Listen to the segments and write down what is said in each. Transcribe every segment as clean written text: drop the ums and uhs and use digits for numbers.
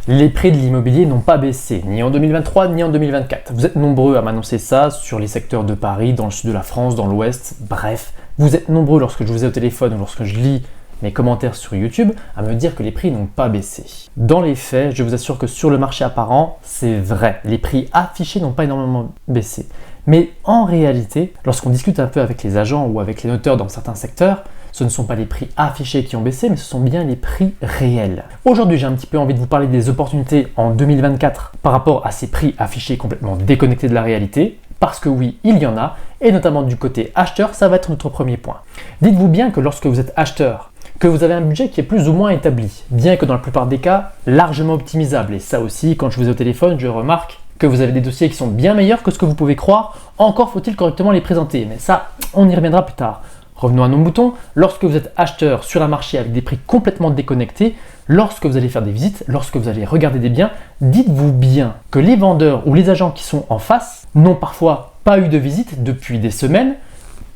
Les prix de l'immobilier n'ont pas baissé, ni en 2023 ni en 2024. Vous êtes nombreux à m'annoncer ça sur les secteurs de Paris, dans le sud de la France, dans l'ouest, bref. Vous êtes nombreux lorsque je vous ai au téléphone ou lorsque je lis mes commentaires sur YouTube à me dire que les prix n'ont pas baissé. Dans les faits, je vous assure que sur le marché apparent, c'est vrai. Les prix affichés n'ont pas énormément baissé. Mais en réalité, lorsqu'on discute un peu avec les agents ou avec les noteurs dans certains secteurs, ce ne sont pas les prix affichés qui ont baissé, mais ce sont bien les prix réels. Aujourd'hui, j'ai un petit peu envie de vous parler des opportunités en 2024 par rapport à ces prix affichés complètement déconnectés de la réalité. Parce que oui, il y en a, et notamment du côté acheteur, ça va être notre premier point. Dites-vous bien que lorsque vous êtes acheteur, que vous avez un budget qui est plus ou moins établi, bien que dans la plupart des cas, largement optimisable. Et ça aussi, quand je vous ai au téléphone, je remarque que vous avez des dossiers qui sont bien meilleurs que ce que vous pouvez croire, encore faut-il correctement les présenter. Mais ça, on y reviendra plus tard. Revenons à nos moutons, lorsque vous êtes acheteur sur un marché avec des prix complètement déconnectés, lorsque vous allez faire des visites, lorsque vous allez regarder des biens, dites-vous bien que les vendeurs ou les agents qui sont en face n'ont parfois pas eu de visite depuis des semaines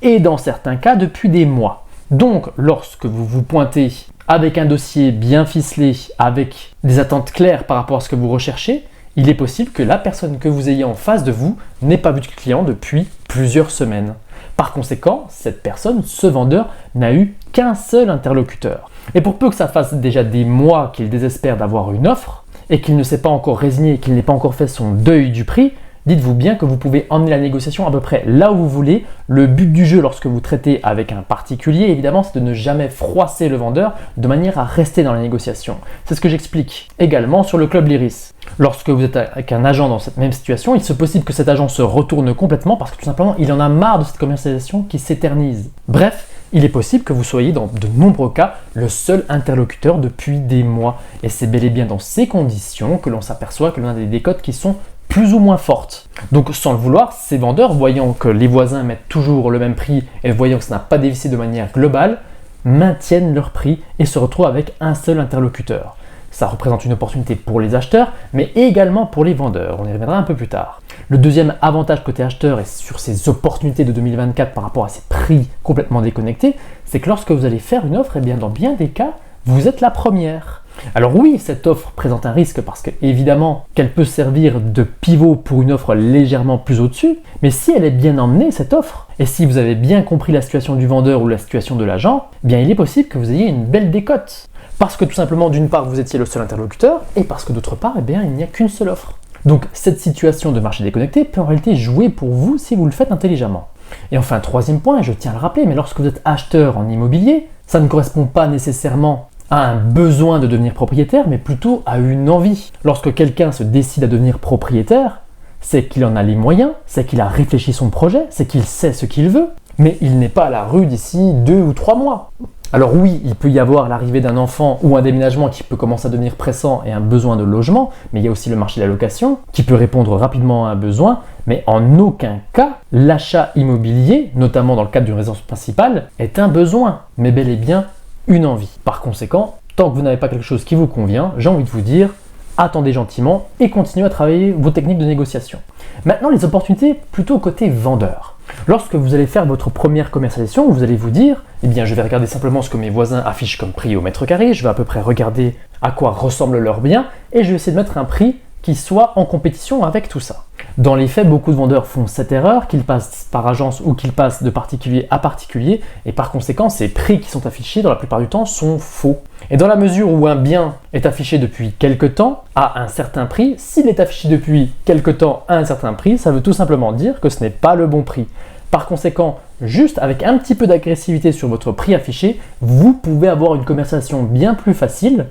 et dans certains cas depuis des mois. Donc, lorsque vous vous pointez avec un dossier bien ficelé, avec des attentes claires par rapport à ce que vous recherchez, il est possible que la personne que vous ayez en face de vous n'ait pas vu de client depuis plusieurs semaines. Par conséquent, cette personne, ce vendeur, n'a eu qu'un seul interlocuteur. Et pour peu que ça fasse déjà des mois qu'il désespère d'avoir une offre et qu'il ne s'est pas encore résigné et qu'il n'ait pas encore fait son deuil du prix, dites-vous bien que vous pouvez emmener la négociation à peu près là où vous voulez. Le but du jeu lorsque vous traitez avec un particulier, évidemment, c'est de ne jamais froisser le vendeur de manière à rester dans la négociation. C'est ce que j'explique également sur le Club Lyris. Lorsque vous êtes avec un agent dans cette même situation, il se possible que cet agent se retourne complètement parce que tout simplement, il en a marre de cette commercialisation qui s'éternise. Bref, il est possible que vous soyez dans de nombreux cas le seul interlocuteur depuis des mois. Et c'est bel et bien dans ces conditions que l'on s'aperçoit que l'on a des décotes qui sont plus ou moins fortes. Donc sans le vouloir, ces vendeurs, voyant que les voisins mettent toujours le même prix et voyant que ça n'a pas dévissé de manière globale, maintiennent leur prix et se retrouvent avec un seul interlocuteur. Ça représente une opportunité pour les acheteurs, mais également pour les vendeurs. On y reviendra un peu plus tard. Le deuxième avantage côté acheteur et sur ces opportunités de 2024 par rapport à ces prix complètement déconnectés, c'est que lorsque vous allez faire une offre, eh bien dans bien des cas, vous êtes la première. Alors oui, cette offre présente un risque parce que évidemment qu'elle peut servir de pivot pour une offre légèrement plus au-dessus, mais si elle est bien emmenée cette offre, et si vous avez bien compris la situation du vendeur ou la situation de l'agent, eh bien il est possible que vous ayez une belle décote. Parce que tout simplement d'une part vous étiez le seul interlocuteur, et parce que d'autre part, eh bien, il n'y a qu'une seule offre. Donc cette situation de marché déconnecté peut en réalité jouer pour vous si vous le faites intelligemment. Et enfin, troisième point, et je tiens à le rappeler, mais lorsque vous êtes acheteur en immobilier, ça ne correspond pas nécessairement à un besoin de devenir propriétaire, mais plutôt à une envie. Lorsque quelqu'un se décide à devenir propriétaire, c'est qu'il en a les moyens, c'est qu'il a réfléchi son projet, c'est qu'il sait ce qu'il veut, mais il n'est pas à la rue d'ici 2 ou 3 mois. Alors oui, il peut y avoir l'arrivée d'un enfant ou un déménagement qui peut commencer à devenir pressant et un besoin de logement, mais il y a aussi le marché de la location qui peut répondre rapidement à un besoin, mais en aucun cas, l'achat immobilier, notamment dans le cadre d'une résidence principale, est un besoin, mais bel et bien une envie. Par conséquent, tant que vous n'avez pas quelque chose qui vous convient, j'ai envie de vous dire, attendez gentiment et continuez à travailler vos techniques de négociation. Maintenant, les opportunités plutôt côté vendeur. Lorsque vous allez faire votre première commercialisation, vous allez vous dire, eh bien je vais regarder simplement ce que mes voisins affichent comme prix au mètre carré, je vais à peu près regarder à quoi ressemble leur bien et je vais essayer de mettre un prix qui soit en compétition avec tout ça. Dans les faits, beaucoup de vendeurs font cette erreur, qu'ils passent par agence ou qu'ils passent de particulier à particulier, et par conséquent, ces prix qui sont affichés, dans la plupart du temps, sont faux. Et dans la mesure où un bien est affiché depuis quelque temps à un certain prix, s'il est affiché depuis quelque temps à un certain prix, ça veut tout simplement dire que ce n'est pas le bon prix. Par conséquent, juste avec un petit peu d'agressivité sur votre prix affiché, vous pouvez avoir une commercialisation bien plus facile,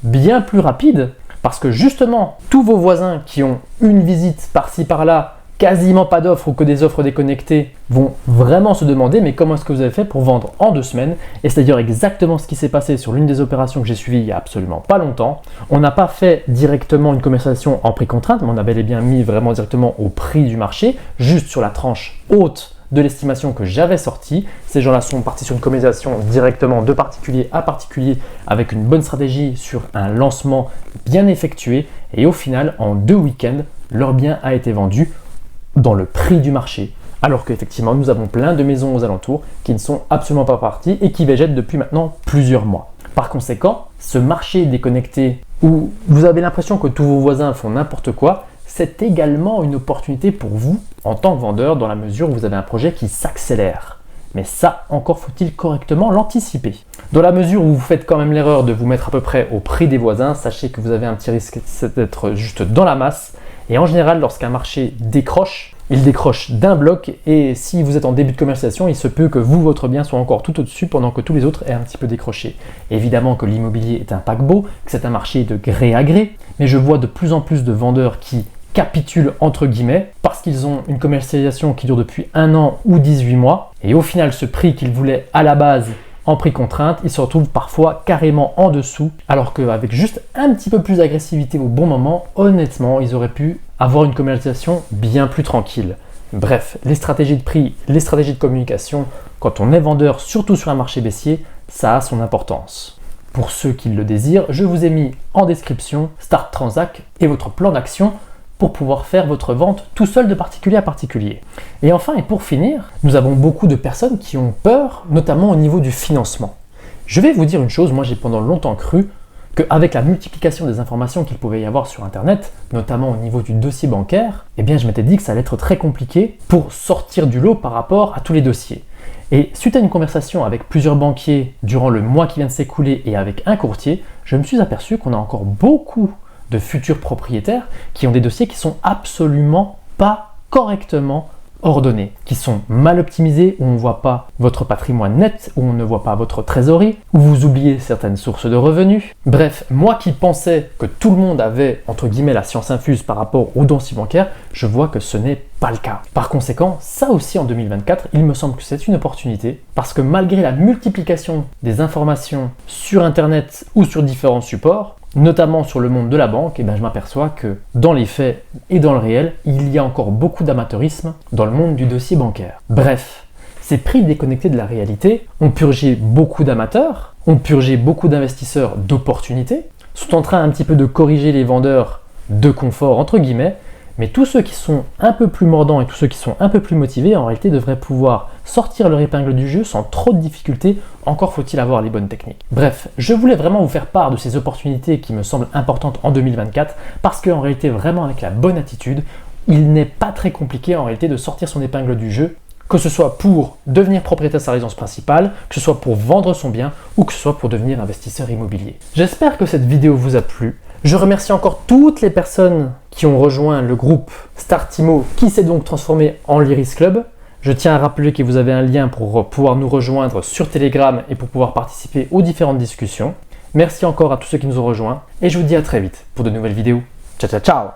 bien plus rapide, parce que justement, tous vos voisins qui ont une visite par-ci par-là, quasiment pas d'offres ou que des offres déconnectées, vont vraiment se demander mais comment est-ce que vous avez fait pour vendre en 2 semaines? Et c'est d'ailleurs exactement ce qui s'est passé sur l'une des opérations que j'ai suivies il y a absolument pas longtemps. On n'a pas fait directement une commercialisation en prix contrainte, mais on a bel et bien mis vraiment directement au prix du marché, juste sur la tranche haute de l'estimation que j'avais sortie. Ces gens-là sont partis sur une commercialisation directement de particulier à particulier avec une bonne stratégie sur un lancement bien effectué et au final, en 2 week-ends, leur bien a été vendu dans le prix du marché. Alors qu'effectivement, nous avons plein de maisons aux alentours qui ne sont absolument pas parties et qui végètent depuis maintenant plusieurs mois. Par conséquent, ce marché déconnecté où vous avez l'impression que tous vos voisins font n'importe quoi, c'est également une opportunité pour vous en tant que vendeur dans la mesure où vous avez un projet qui s'accélère. Mais ça, encore faut-il correctement l'anticiper. Dans la mesure où vous faites quand même l'erreur de vous mettre à peu près au prix des voisins, sachez que vous avez un petit risque d'être juste dans la masse. Et en général, lorsqu'un marché décroche, il décroche d'un bloc et si vous êtes en début de commercialisation, il se peut que vous, votre bien, soit encore tout au-dessus pendant que tous les autres aient un petit peu décroché. Évidemment que l'immobilier est un paquebot, que c'est un marché de gré à gré, mais je vois de plus en plus de vendeurs qui capitulent entre guillemets parce qu'ils ont une commercialisation qui dure depuis 1 an ou 18 mois et au final ce prix qu'ils voulaient à la base en prix contrainte, ils se retrouvent parfois carrément en dessous alors qu'avec juste un petit peu plus d'agressivité au bon moment, honnêtement ils auraient pu avoir une commercialisation bien plus tranquille. Bref, les stratégies de prix, les stratégies de communication, quand on est vendeur, surtout sur un marché baissier, ça a son importance. Pour ceux qui le désirent, je vous ai mis en description Start Transact et votre plan d'action pour pouvoir faire votre vente tout seul de particulier à particulier. Et enfin, et pour finir, nous avons beaucoup de personnes qui ont peur, notamment au niveau du financement. Je vais vous dire une chose, moi j'ai pendant longtemps cru qu'avec la multiplication des informations qu'il pouvait y avoir sur Internet, notamment au niveau du dossier bancaire, eh bien je m'étais dit que ça allait être très compliqué pour sortir du lot par rapport à tous les dossiers. Et suite à une conversation avec plusieurs banquiers durant le mois qui vient de s'écouler et avec un courtier, je me suis aperçu qu'on a encore beaucoup de futurs propriétaires qui ont des dossiers qui sont absolument pas correctement ordonnés, qui sont mal optimisés, où on ne voit pas votre patrimoine net, où on ne voit pas votre trésorerie, où vous oubliez certaines sources de revenus. Bref, moi qui pensais que tout le monde avait, entre guillemets, la science infuse par rapport au dossier bancaire, je vois que ce n'est pas le cas. Par conséquent, ça aussi en 2024, il me semble que c'est une opportunité, parce que malgré la multiplication des informations sur Internet ou sur différents supports, notamment sur le monde de la banque, et je m'aperçois que dans les faits et dans le réel, il y a encore beaucoup d'amateurisme dans le monde du dossier bancaire. Bref, ces prix déconnectés de la réalité ont purgé beaucoup d'amateurs, ont purgé beaucoup d'investisseurs d'opportunités, sont en train un petit peu de corriger les vendeurs de confort entre guillemets, mais tous ceux qui sont un peu plus mordants et tous ceux qui sont un peu plus motivés, en réalité, devraient pouvoir sortir leur épingle du jeu sans trop de difficultés, encore faut-il avoir les bonnes techniques. Bref, je voulais vraiment vous faire part de ces opportunités qui me semblent importantes en 2024, parce qu'en réalité, vraiment avec la bonne attitude, il n'est pas très compliqué en réalité de sortir son épingle du jeu, que ce soit pour devenir propriétaire de sa résidence principale, que ce soit pour vendre son bien, ou que ce soit pour devenir investisseur immobilier. J'espère que cette vidéo vous a plu. Je remercie encore toutes les personnes qui ont rejoint le groupe Startimo qui s'est donc transformé en l'Iris Club. Je tiens à rappeler que vous avez un lien pour pouvoir nous rejoindre sur Telegram et pour pouvoir participer aux différentes discussions. Merci encore à tous ceux qui nous ont rejoints et je vous dis à très vite pour de nouvelles vidéos. Ciao ciao ciao!